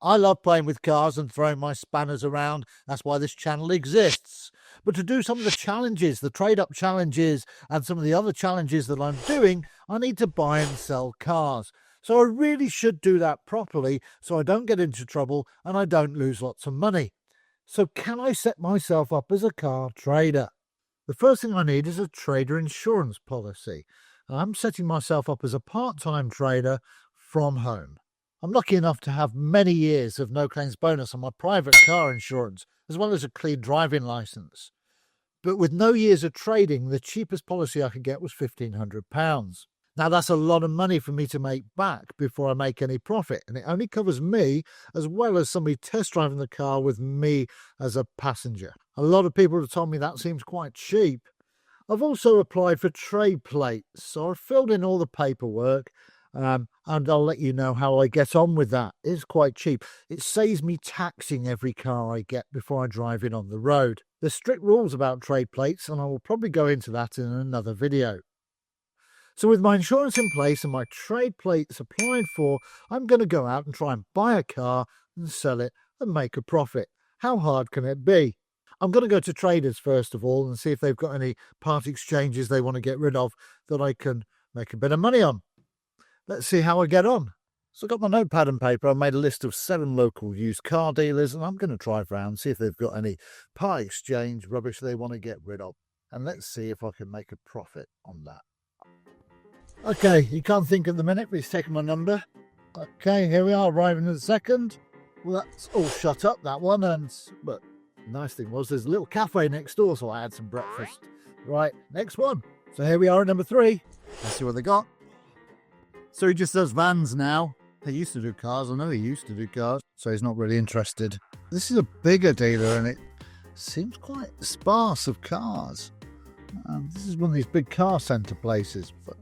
I love playing with cars and throwing my spanners around. That's why this channel exists. But to do some of the challenges, the trade-up challenges, and some of the other challenges that I'm doing, I need to buy and sell cars. So I really should do that properly so I don't get into trouble and I don't lose lots of money. So can I set myself up as a car trader? The first thing I need is a trader insurance policy. I'm setting myself up as a part-time trader from home. I'm lucky enough to have many years of no claims bonus on my private car insurance, as well as a clean driving licence. But with no years of trading, the cheapest policy I could get was £1,500. Now, that's a lot of money for me to make back before I make any profit, and it only covers me as well as somebody test driving the car with me as a passenger. A lot of people have told me that seems quite cheap. I've also applied for trade plates, so I've filled in all the paperwork, and I'll let you know how I get on with that. It's quite cheap. It saves me taxing every car I get before I drive it on the road. There's strict rules about trade plates, and I will probably go into that in another video. So with my insurance in place and my trade plates applied for, I'm going to go out and try and buy a car and sell it and make a profit. How hard can it be? I'm going to go to traders first of all and see if they've got any part exchanges they want to get rid of that I can make a bit of money on. Let's see how I get on. So I've got my notepad and paper. I've made a list of 7 local used car dealers and I'm going to drive around and see if they've got any part exchange rubbish they want to get rid of. And let's see if I can make a profit on that. Okay, you can't think at the minute, but he's taken my number. Okay, here we are, arriving in a second. Well, that's all shut up, that one. But the nice thing was there's a little cafe next door, so I had some breakfast. Right, next one. So here we are at number 3. Let's see what they got. So he just does vans now. He used to do cars. I know he used to do cars, so he's not really interested. This is a bigger dealer, and it seems quite sparse of cars. This is one of these big car centre places, but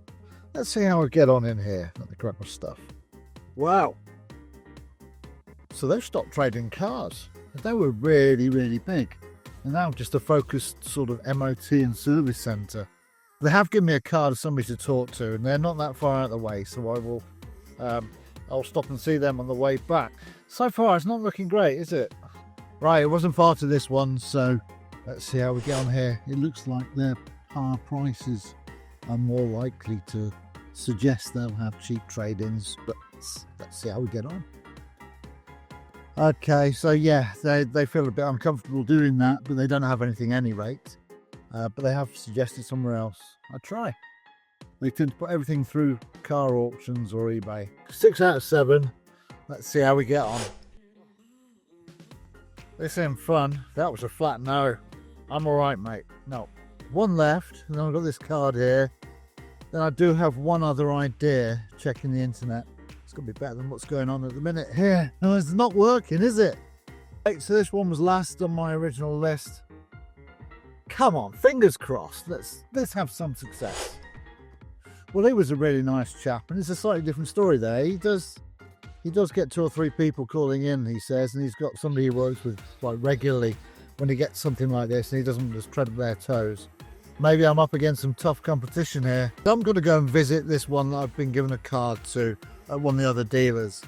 let's see how I get on in here. Let me grab my stuff. Wow. So they've stopped trading cars. They were really, really big. And now just a focused sort of MOT and service centre. They have given me a card of somebody to talk to, and they're not that far out of the way, so I will I'll stop and see them on the way back. So far, it's not looking great, is it? Right, it wasn't far to this one, so let's see how we get on here. It looks like their car prices are more likely to suggest they'll have cheap trade-ins, but let's see how we get on. Okay, so yeah, they feel a bit uncomfortable doing that, but they don't have anything any rate. But they have suggested somewhere else. I'll try. They tend to put everything through car auctions or eBay. 6 out of 7. Let's see how we get on. This ain't fun. That was a flat no. I'm alright, mate. No. One left, and then I've got this card here. Then I do have one other idea, checking the internet. It's going to be better than what's going on at the minute here. No, it's not working, is it? Right, so this one was last on my original list. Come on, fingers crossed. Let's have some success. Well, he was a really nice chap, and it's a slightly different story there. He does get 2 or 3 people calling in, he says, and he's got somebody he works with quite regularly when he gets something like this, and he doesn't just tread their toes. Maybe I'm up against some tough competition here. I'm going to go and visit this one that I've been given a card to at one of the other dealers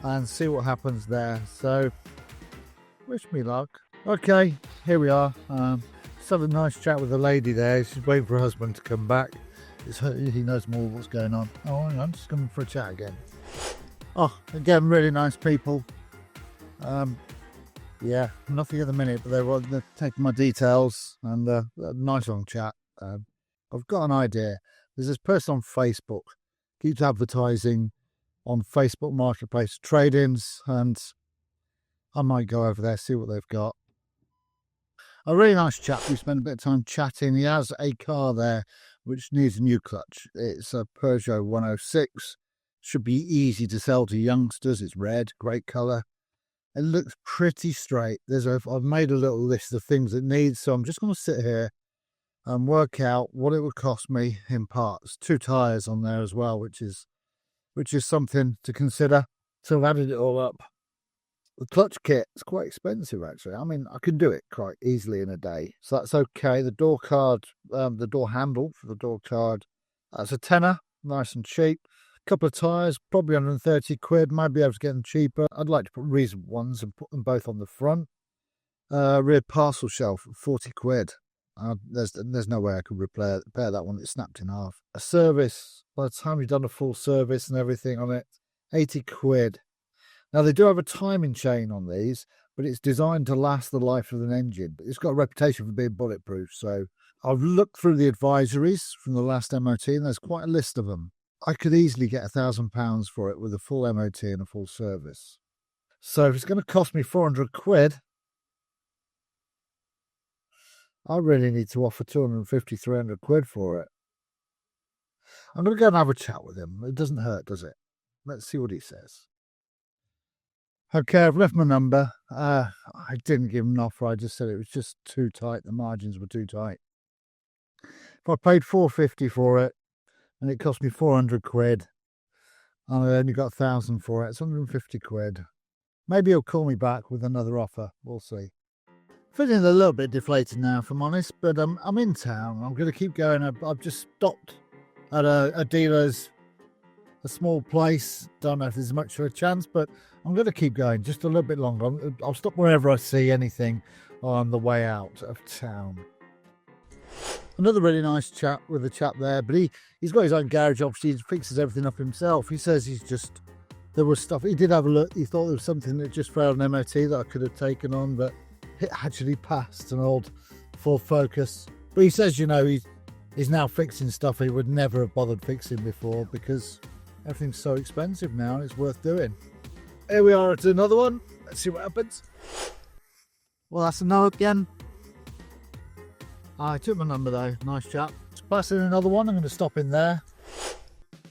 and see what happens there. So, wish me luck. Okay, here we are. Just had a nice chat with the lady there. She's waiting for her husband to come back. He knows more what's going on. Oh, hang on, just coming for a chat again. Oh, again, really nice people. Yeah, nothing at the minute, but they're taking my details and a nice long chat. I've got an idea. There's this person on Facebook, keeps advertising on Facebook Marketplace trade-ins, and I might go over there, see what they've got. A really nice chap. We spent a bit of time chatting. He has a car there which needs a new clutch. It's a Peugeot 106. Should be easy to sell to youngsters. It's red, great colour. It looks pretty straight. I've made a little list of things it needs, so I'm just going to sit here and work out what it would cost me in parts. 2 tyres on there as well, which is something to consider. So I've added it all up. The clutch kit is quite expensive, actually. I mean, I can do it quite easily in a day, so that's okay. The door card, the door handle for the door card, that's a tenner, nice and cheap. couple of tyres, probably 130 quid, might be able to get them cheaper. I'd like to put reasonable ones and put them both on the front. Rear parcel shelf, 40 quid. There's no way I could repair that one. It's snapped in half. A service, by the time you've done a full service and everything on it, 80 quid. Now, they do have a timing chain on these, but it's designed to last the life of an engine. It's got a reputation for being bulletproof, so I've looked through the advisories from the last MOT, and there's quite a list of them. I could easily get £1,000 for it with a full MOT and a full service. So if it's going to cost me 400 quid, I really need to offer 250, 300 quid for it. I'm going to go and have a chat with him. It doesn't hurt, does it? Let's see what he says. Okay, I've left my number. I didn't give him an offer. I just said it was just too tight. The margins were too tight. If I paid 450 for it and it cost me 400 quid, and I only got 1,000 for it, it's 150 quid. Maybe he'll call me back with another offer. We'll see. Feeling a little bit deflated now, if I'm honest, but I'm in town. I'm going to keep going. I've just stopped at a dealer's, a small place. Don't know if there's much of a chance, but I'm going to keep going just a little bit longer. I'll stop wherever I see anything on the way out of town. Another really nice chat with a chap there, but he's got his own garage. Obviously, he fixes everything up himself. He says there was stuff. He did have a look. He thought there was something that just failed an MOT that I could have taken on, but it actually passed, an old Ford Focus. But he says, he's now fixing stuff he would never have bothered fixing before because everything's so expensive now and it's worth doing. Here we are at another one. Let's see what happens. Well, that's a no again. I took my number though. Nice chap. Let's pass in another one. I'm going to stop in there.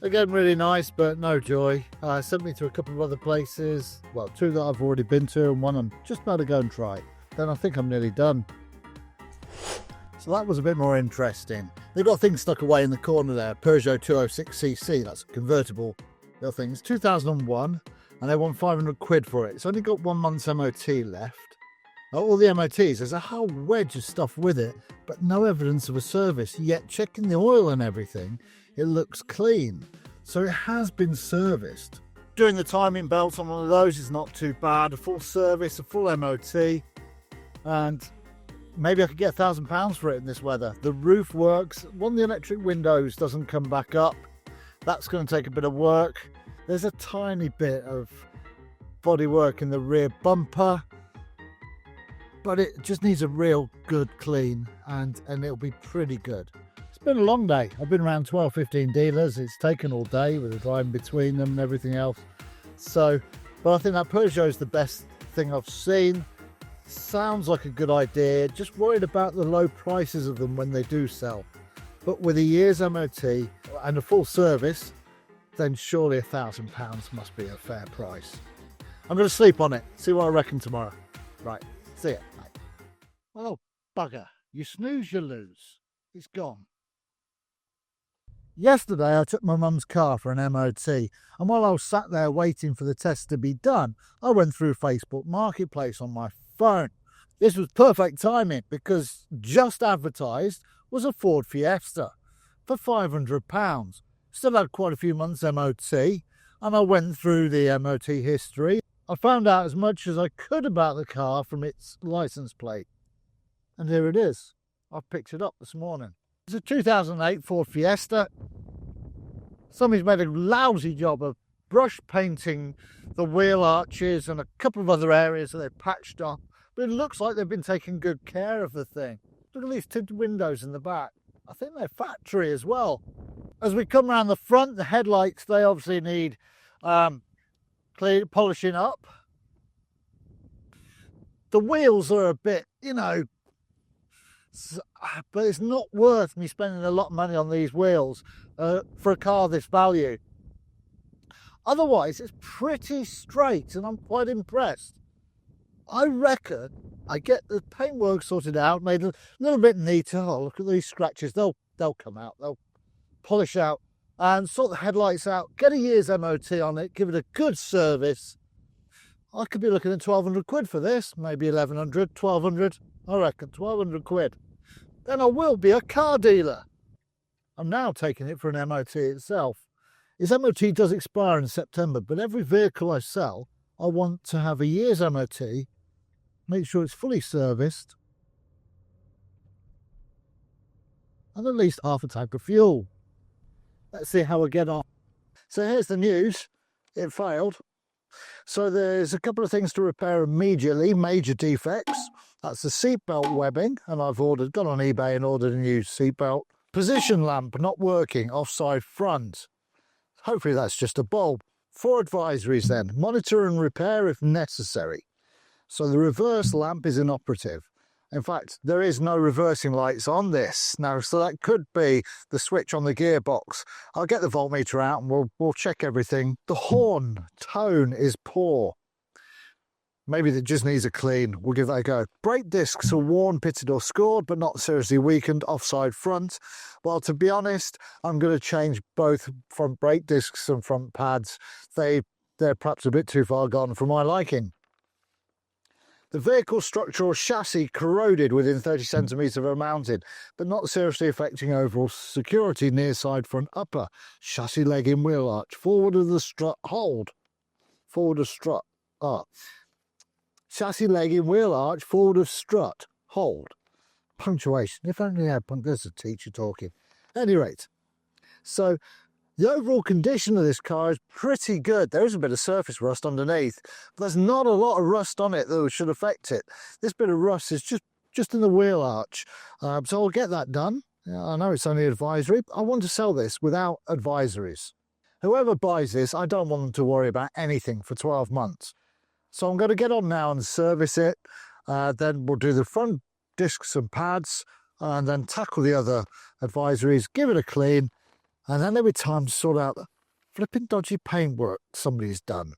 Again, really nice, but no joy. Sent me to a couple of other places. Well, two that I've already been to and one I'm just about to go and try. Then I think I'm nearly done. So that was a bit more interesting. They've got things stuck away in the corner there. Peugeot 206cc, that's a convertible little thing. It's 2001 and they want 500 quid for it. It's only got 1 month's MOT left. All the MOTs, there's a whole wedge of stuff with it, but no evidence of a service. Yet checking the oil and everything, it looks clean. So it has been serviced. Doing the timing belt on one of those is not too bad. A full service, a full MOT, and maybe I could get £1,000 for it in this weather. The roof works. One of the electric windows doesn't come back up. That's going to take a bit of work. There's a tiny bit of body work in the rear bumper, but it just needs a real good clean and it'll be pretty good. It's been a long day. I've been around 12, 15 dealers. It's taken all day with the time between them and everything else. So, but I think that Peugeot is the best thing I've seen. Sounds like a good idea. Just worried about the low prices of them when they do sell. But with a year's MOT and a full service, then surely £1,000 must be a fair price. I'm going to sleep on it. See what I reckon tomorrow. Right. See ya. Bye. Oh, bugger. You snooze, you lose. It's gone. Yesterday, I took my mum's car for an MOT, and while I was sat there waiting for the test to be done, I went through Facebook Marketplace on my phone. This was perfect timing because just advertised was a Ford Fiesta for £500. Still had quite a few months MOT, and I went through the MOT history. I found out as much as I could about the car from its license plate. And here it is. I picked it up this morning. It's a 2008 Ford Fiesta. Somebody's made a lousy job of brush painting the wheel arches and a couple of other areas that they've patched up. But it looks like they've been taking good care of the thing. Look at these tinted windows in the back. I think they're factory as well. As we come around the front, the headlights, they obviously need polishing up. The wheels are a bit, but it's not worth me spending a lot of money on these wheels for a car this value. Otherwise, it's pretty straight and I'm quite impressed. I reckon I get the paintwork sorted out, made a little bit neater. Oh, look at these scratches. They'll come out. They'll polish out and sort the headlights out. Get a year's MOT on it. Give it a good service. I could be looking at 1,200 quid for this. Maybe 1,100, 1,200. I reckon 1,200 quid. Then I will be a car dealer. I'm now taking it for an MOT itself. His MOT does expire in September, but every vehicle I sell, I want to have a year's MOT, make sure it's fully serviced, and at least half a tank of fuel. Let's see how we get on. So here's the news. It failed. So there's a couple of things to repair immediately, major defects. That's the seatbelt webbing, and I've gone on eBay and ordered a new seatbelt. Position lamp not working, offside front. Hopefully that's just a bulb. 4 advisories then. Monitor and repair if necessary. So the reverse lamp is inoperative. In fact, there is no reversing lights on this now, so that could be the switch on the gearbox. I'll get the voltmeter out and we'll check everything. The horn tone is poor. Maybe it just needs a clean. We'll give that a go. Brake discs are worn, pitted or scored, but not seriously weakened. Offside front. Well, to be honest, I'm going to change both front brake discs and front pads. They're perhaps a bit too far gone for my liking. The vehicle structure or chassis corroded within 30 centimetres of mounted, but not seriously affecting overall security. Near side front upper. Chassis leg in wheel arch. Forward of the strut hold. Forward of strut up. Chassis leg in wheel arch. Forward of strut hold. Punctuation. If only I had there's a teacher talking. At any rate, so the overall condition of this car is pretty good. There is a bit of surface rust underneath, but there's not a lot of rust on it that should affect it. This bit of rust is just in the wheel arch. So I'll get that done. I know it's only advisory, but I want to sell this without advisories. Whoever buys this, I don't want them to worry about anything for 12 months. So I'm going to get on now and service it. Then we'll do the front discs and pads and then tackle the other advisories, give it a clean. And then there'll be time to sort out the flipping dodgy paintwork somebody's done.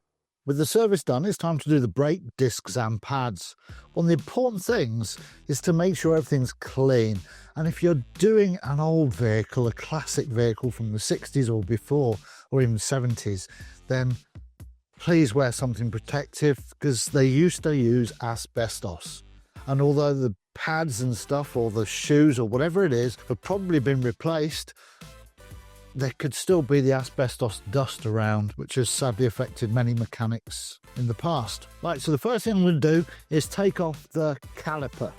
With the service done, it's time to do the brake discs and pads. One of the important things is to make sure everything's clean. And if you're doing an old vehicle, a classic vehicle from the 60s or before, or even 70s, then please wear something protective because they used to use asbestos. And although the pads and stuff, or the shoes or whatever it is, have probably been replaced, there could still be the asbestos dust around, which has sadly affected many mechanics in the past. Right, so the first thing I'm going to do is take off the caliper.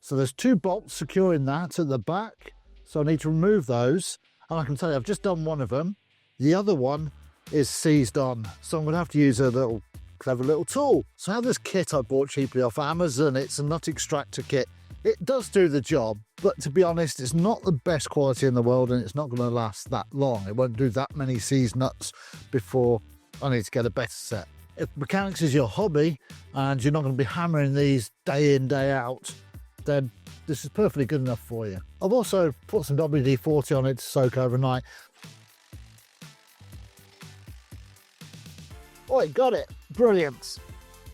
So there's 2 bolts securing that at the back, so I need to remove those. And I can tell you, I've just done one of them. The other one is seized on, so I'm going to have to use a clever little tool. So I have this kit I bought cheaply off Amazon. It's a nut extractor kit. It does do the job, but to be honest, it's not the best quality in the world and it's not going to last that long. It won't do that many seized nuts before I need to get a better set. If mechanics is your hobby and you're not going to be hammering these day in, day out, then this is perfectly good enough for you. I've also put some WD-40 on it to soak overnight. Oh, I got it. Brilliant.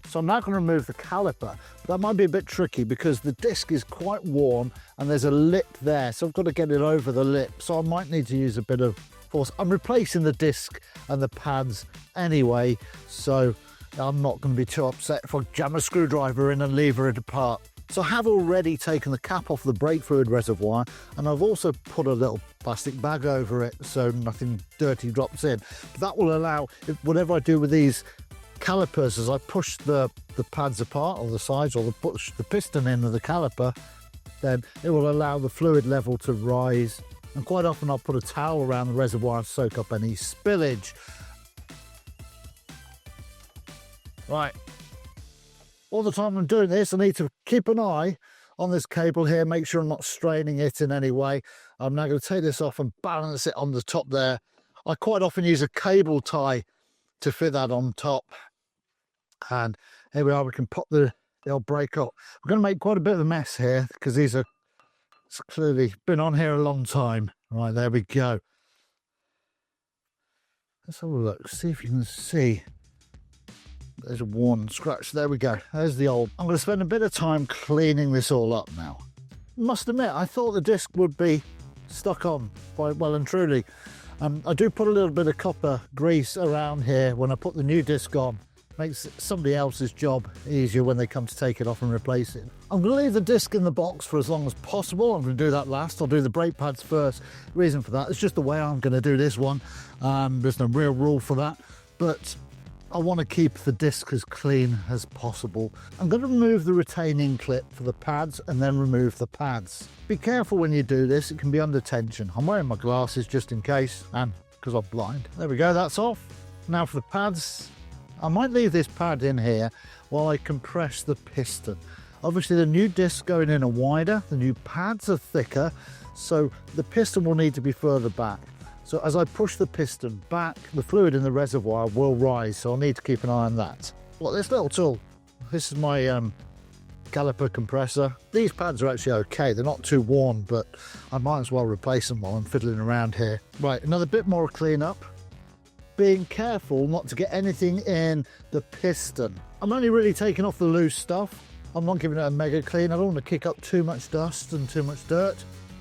So I'm now going to remove the caliper. That might be a bit tricky because the disc is quite worn and there's a lip there, so I've got to get it over the lip, so I might need to use a bit of force. I'm replacing the disc and the pads anyway, so I'm not going to be too upset if I jam a screwdriver in and lever it apart. So I have already taken the cap off the brake fluid reservoir, and I've also put a little plastic bag over it so nothing dirty drops in. That will allow, whatever I do with these calipers, as I push the pads apart or the sides, or push the piston in of the caliper, then it will allow the fluid level to rise. And quite often I'll put a towel around the reservoir and soak up any spillage. Right. All the time I'm doing this, I need to keep an eye on this cable here, make sure I'm not straining it in any way. I'm now going to take this off and balance it on the top there. I quite often use a cable tie to fit that on top. And here we are, we can pop the old brake up. We're going to make quite a bit of a mess here because these are clearly been on here a long time. Right, there we go. Let's have a look, see if you can see. There's a worn scratch. There we go. There's the old. I'm going to spend a bit of time cleaning this all up now. Must admit, I thought the disc would be stuck on quite well and truly. I do put a little bit of copper grease around here when I put the new disc on. Makes somebody else's job easier when they come to take it off and replace it. I'm going to leave the disc in the box for as long as possible. I'm going to do that last. I'll do the brake pads first. Reason for that, it's just the way I'm going to do this one. There's no real rule for that, but I want to keep the disc as clean as possible. I'm going to remove the retaining clip for the pads and then remove the pads. Be careful when you do this, it can be under tension. I'm wearing my glasses just in case, and because I'm blind. There we go, that's off. Now for the pads, I might leave this pad in here while I compress the piston. Obviously the new discs going in are wider, the new pads are thicker, so the piston will need to be further back. So as I push the piston back, the fluid in the reservoir will rise, so I'll need to keep an eye on that. Look, this little tool, this is my caliper compressor. These pads are actually okay, they're not too worn, but I might as well replace them while I'm fiddling around here. Right, another bit more cleanup. Being careful not to get anything in the piston. I'm only really taking off the loose stuff. I'm not giving it a mega clean. I don't want to kick up too much dust and too much dirt.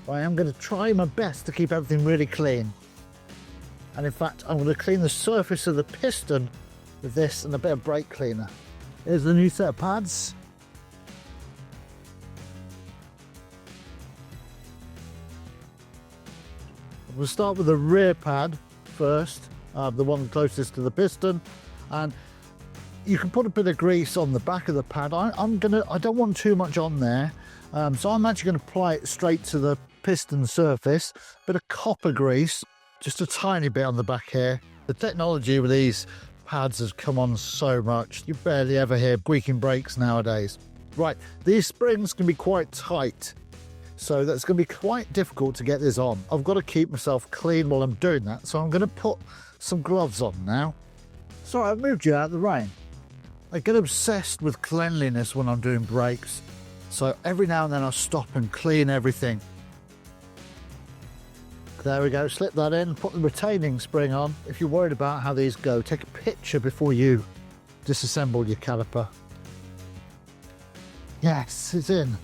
But I am going to try my best to keep everything really clean. And in fact, I'm going to clean the surface of the piston with this and a bit of brake cleaner. Here's the new set of pads. We'll start with the rear pad first. The one closest to the piston, and you can put a bit of grease on the back of the pad. I don't want too much on there, so I'm actually going to apply it straight to the piston surface. Bit of copper grease, just a tiny bit on the back here. The technology with these pads has come on so much, you barely ever hear squeaking brakes nowadays. Right, these springs can be quite tight, so that's going to be quite difficult to get this on. I've got to keep myself clean while I'm doing that, so I'm going to put some gloves on now. Sorry, I've moved you out of the rain. I get obsessed with cleanliness when I'm doing brakes, so every now and then I stop and clean everything. There we go, slip that in, put the retaining spring on. If you're worried about how these go, take a picture before you disassemble your caliper. Yes, it's in.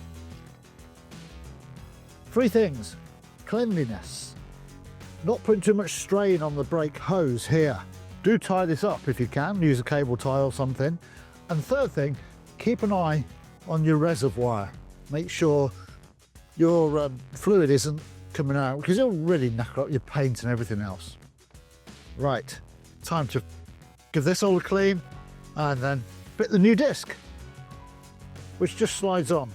3 things: cleanliness, not putting too much strain on the brake hose here. Do tie this up if you can, use a cable tie or something. And third thing, keep an eye on your reservoir. Make sure your fluid isn't coming out, because it'll really knacker up your paint and everything else. Right, time to give this all a clean and then fit the new disc, which just slides on.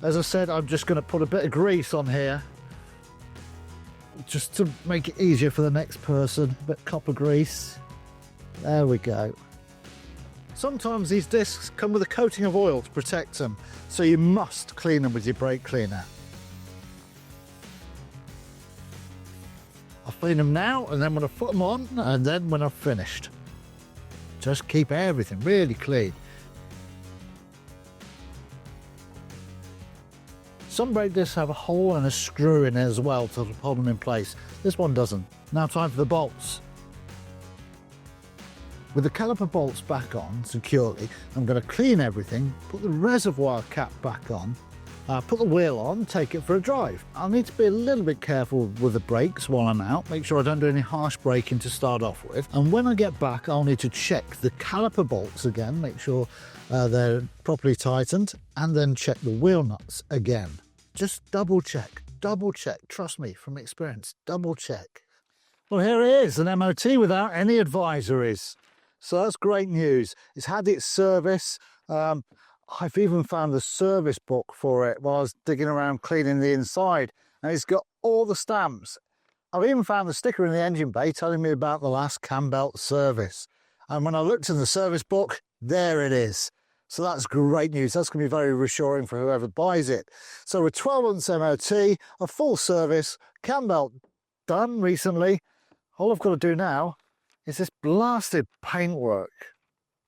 As I said, I'm just going to put a bit of grease on here just to make it easier for the next person. A bit of copper grease. There we go. Sometimes these discs come with a coating of oil to protect them, so you must clean them with your brake cleaner. I'll clean them now, and then when I put them on, and then when I've finished. Just keep everything really clean. Some brake discs have a hole and a screw in it as well to hold them in place. This one doesn't. Now time for the bolts. With the caliper bolts back on securely, I'm going to clean everything, put the reservoir cap back on, put the wheel on, take it for a drive. I'll need to be a little bit careful with the brakes while I'm out, make sure I don't do any harsh braking to start off with. And when I get back, I'll need to check the caliper bolts again, make sure they're properly tightened, and then check the wheel nuts again. Just double check, trust me from experience, double check. Well, here it is, an MOT without any advisories. So that's great news. It's had its service. I've even found the service book for it while I was digging around cleaning the inside, and it's got all the stamps. I've even found the sticker in the engine bay telling me about the last cam belt service. And when I looked in the service book, there it is. So that's great news. That's going to be very reassuring for whoever buys it. So with 12 months MOT, a full service, cam belt done recently, all I've got to do now is this blasted paintwork.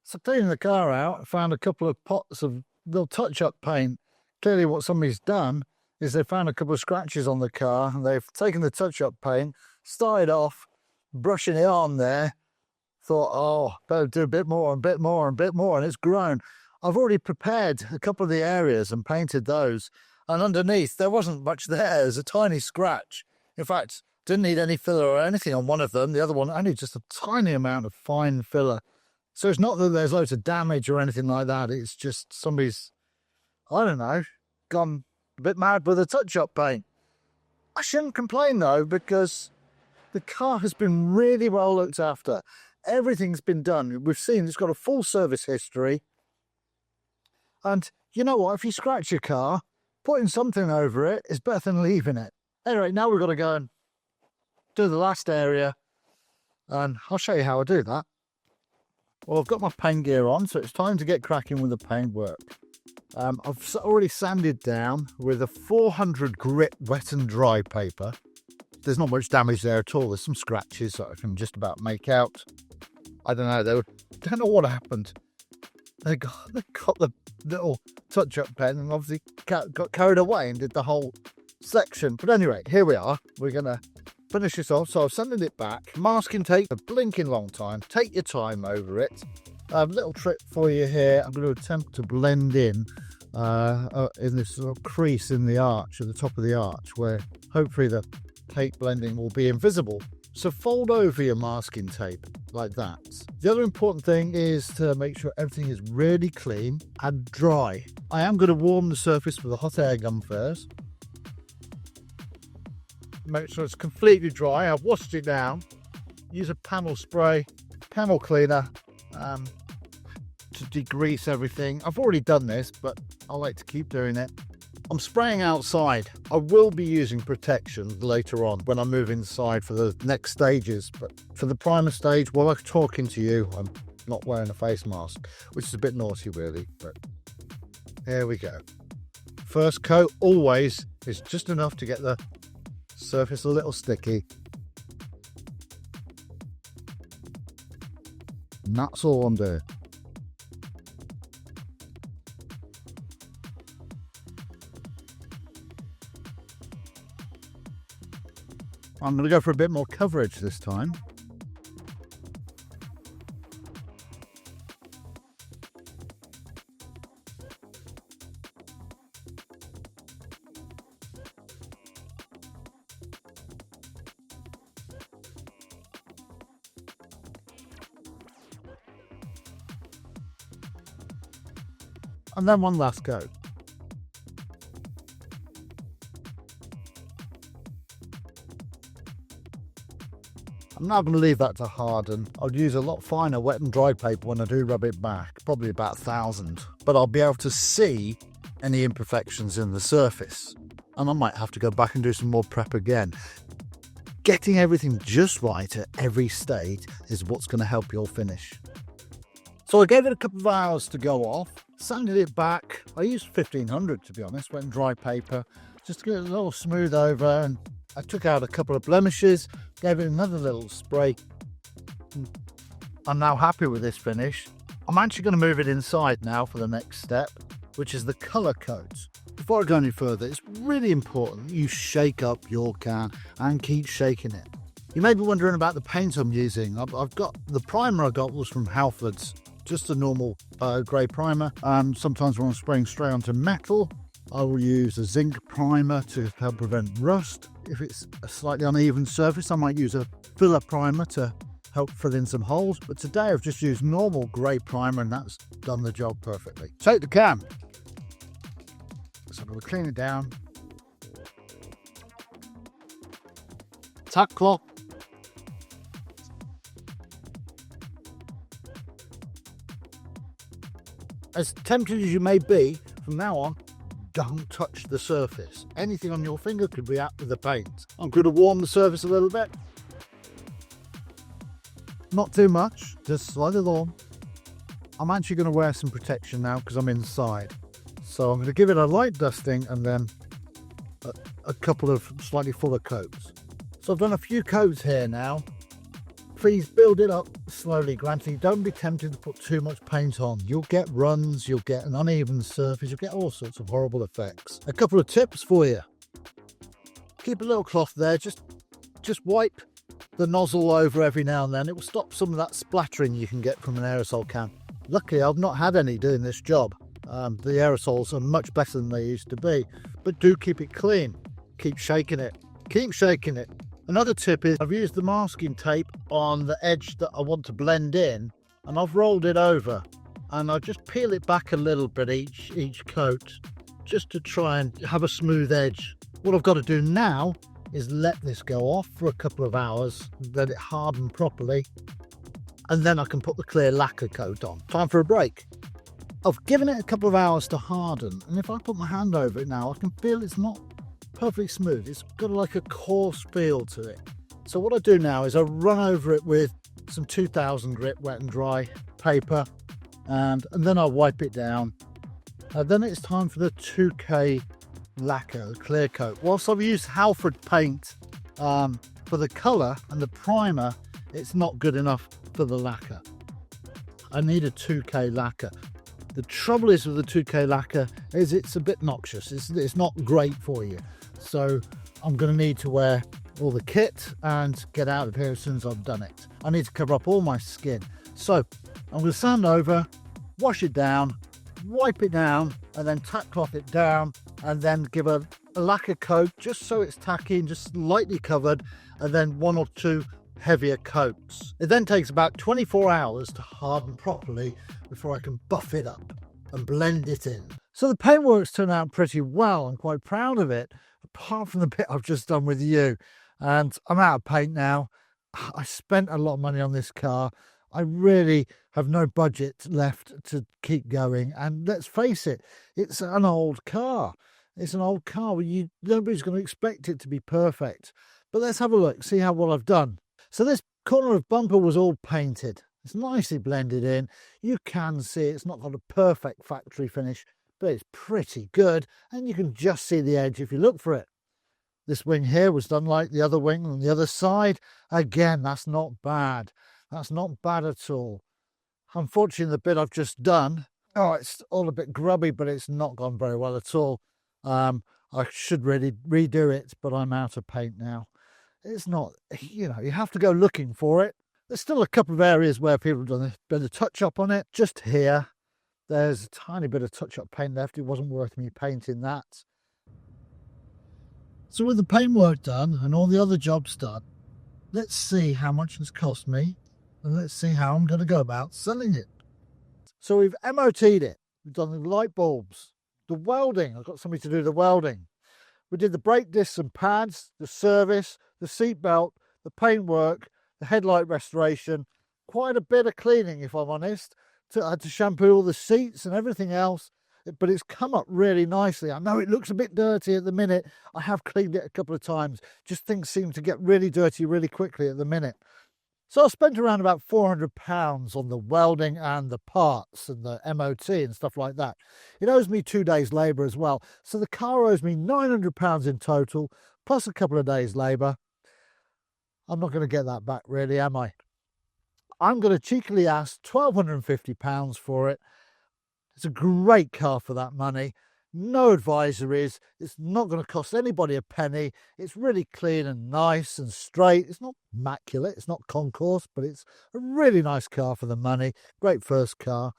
So cleaning the car out, I found a couple of pots of little touch-up paint. Clearly what somebody's done is they found a couple of scratches on the car, and they've taken the touch-up paint, started off brushing it on there, thought, oh, better do a bit more and a bit more and a bit more, and it's grown. I've already prepared a couple of the areas and painted those, and underneath there wasn't much there. There's a tiny scratch. In fact, didn't need any filler or anything on one of them. The other one only just a tiny amount of fine filler. So it's not that there's loads of damage or anything like that. It's just somebody's, I don't know, gone a bit mad with the touch-up paint. I shouldn't complain though, because the car has been really well looked after. Everything's been done. We've seen it's got a full service history. And you know what? If you scratch your car, putting something over it is better than leaving it. Anyway, now we've got to go and do the last area. And I'll show you how I do that. Well, I've got my paint gear on, so it's time to get cracking with the paintwork. I've already sanded down with a 400 grit wet and dry paper. There's not much damage there at all. There's some scratches that I can just about make out. I don't know what happened. They got the little touch-up pen and obviously got carried away and did the whole section. But anyway, here we are. We're going to finish this off. So I've sanded it back. Masking tape a blinking long time. Take your time over it. A little trick for you here. I'm going to attempt to blend in this little crease in the arch, at the top of the arch, where hopefully the tape blending will be invisible. So fold over your masking tape like that. The other important thing is to make sure everything is really clean and dry. I am going to warm the surface with a hot air gun first. Make sure it's completely dry. I've washed it down. Use a panel spray, panel cleaner to degrease everything. I've already done this, but I like to keep doing it. I'm spraying outside. I will be using protection later on when I move inside for the next stages, but for the primer stage, while I'm talking to you, I'm not wearing a face mask, which is a bit naughty really, but here we go. First coat always is just enough to get the surface a little sticky. And that's all I'm doing. I'm going to go for a bit more coverage this time. And then one last go. I'm now going to leave that to harden. I'll use a lot finer wet and dry paper when I do rub it back, probably about 1,000. But I'll be able to see any imperfections in the surface. And I might have to go back and do some more prep again. Getting everything just right at every stage is what's going to help your finish. So I gave it a couple of hours to go off, sanded it back. I used 1500 to be honest, wet and dry paper, just to get it a little smooth over, and I took out a couple of blemishes, gave it another little spray. I'm now happy with this finish. I'm actually going to move it inside now for the next step, which is the colour codes. Before I go any further, it's really important that you shake up your can and keep shaking it. You may be wondering about the paint I'm using. I've got the primer I got was from Halford's, just a normal grey primer. Sometimes when I'm spraying straight onto metal, I will use a zinc primer to help prevent rust. If it's a slightly uneven surface, I might use a filler primer to help fill in some holes. But today I've just used normal grey primer and that's done the job perfectly. Take the can. So I'm going to clean it down. Tack cloth. As tempted as you may be, from now on, don't touch the surface. Anything on your finger could react with the paint. I'm going to warm the surface a little bit. Not too much, just slightly warm. I'm actually going to wear some protection now because I'm inside. So I'm going to give it a light dusting and then a couple of slightly fuller coats. So I've done a few coats here now. Please build it up slowly, gradually. Don't be tempted to put too much paint on. You'll get runs, you'll get an uneven surface, you'll get all sorts of horrible effects. A couple of tips for you. Keep a little cloth there, just wipe the nozzle over every now and then. It will stop some of that splattering you can get from an aerosol can. Luckily, I've not had any doing this job. The aerosols are much better than they used to be, but do keep it clean. Keep shaking it. Keep shaking it. Another tip is I've used the masking tape on the edge that I want to blend in, and I've rolled it over, and I just peel it back a little bit each coat, just to try and have a smooth edge. What I've got to do now is let this go off for a couple of hours, let it harden properly, and then I can put the clear lacquer coat on. Time for a break. I've given it a couple of hours to harden, and if I put my hand over it now, I can feel it's not perfectly smooth. It's got like a coarse feel to it. So what I do now is I run over it with some 2000 grit wet and dry paper, and then I wipe it down. And then it's time for the 2K lacquer, clear coat. Whilst I've used Halford paint for the colour and the primer, it's not good enough for the lacquer. I need a 2K lacquer. The trouble is with the 2K lacquer is it's a bit noxious. It's not great for you. So I'm going to need to wear all the kit and get out of here as soon as I've done it. I need to cover up all my skin. So I'm going to sand over, wash it down, wipe it down, and then tack cloth it down, and then give a lacquer coat just so it's tacky and just lightly covered, and then 1 or 2 heavier coats. It then takes about 24 hours to harden properly before I can buff it up and blend it in. So the paintwork's turned out pretty well. I'm quite proud of it, apart from the bit I've just done with you. And I'm out of paint now. I spent a lot of money on this car. I really have no budget left to keep going. And let's face it, it's an old car. It's an old car. Nobody's going to expect it to be perfect. But let's have a look, see how well I've done. So this corner of bumper was all painted. It's nicely blended in. You can see it's not got a perfect factory finish, but it's pretty good. And you can just see the edge if you look for it. This wing here was done like the other wing on the other side. Again, that's not bad. That's not bad at all. Unfortunately, the bit I've just done, it's all a bit grubby, but it's not gone very well at all. I should really redo it, but I'm out of paint now. It's not, you have to go looking for it. There's still a couple of areas where people have done a bit of touch-up on it. Just here, there's a tiny bit of touch-up paint left. It wasn't worth me painting that. So with the paintwork done and all the other jobs done, let's see how much it's cost me, and let's see how I'm going to go about selling it. So we've MOT'd it. We've done the light bulbs, the welding. I've got somebody to do the welding. We did the brake discs and pads, the service, the seat belt, the paintwork, the headlight restoration, quite a bit of cleaning if I'm honest. I had to shampoo all the seats and everything else, but it's come up really nicely. I know it looks a bit dirty at the minute. I have cleaned it a couple of times. Just things seem to get really dirty really quickly at the minute. So I spent around about £400 on the welding and the parts and the MOT and stuff like that. It owes me 2 days labour as well. So the car owes me £900 in total, plus a couple of days labour. I'm not going to get that back really, am I? I'm going to cheekily ask £1,250 for it. It's a great car for that money. No advisories. It's not going to cost anybody a penny. It's really clean and nice and straight. It's not immaculate. It's not concourse, but it's a really nice car for the money. Great first car.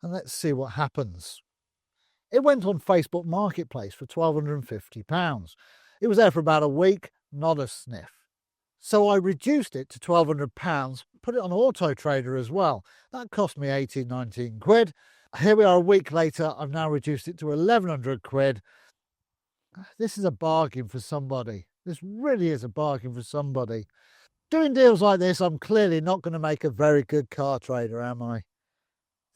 And let's see what happens. It went on Facebook Marketplace for £1,250. It was there for about a week, not a sniff. So I reduced it to £1,200, put it on Auto Trader as well. That cost me 18, 19 quid. Here we are a week later, I've now reduced it to 1,100 quid. This is a bargain for somebody. This really is a bargain for somebody. Doing deals like this, I'm clearly not going to make a very good car trader, am I?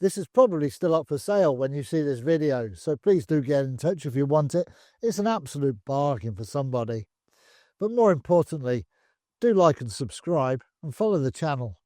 This is probably still up for sale when you see this video, so please do get in touch if you want it. It's an absolute bargain for somebody. But more importantly, do like and subscribe and follow the channel.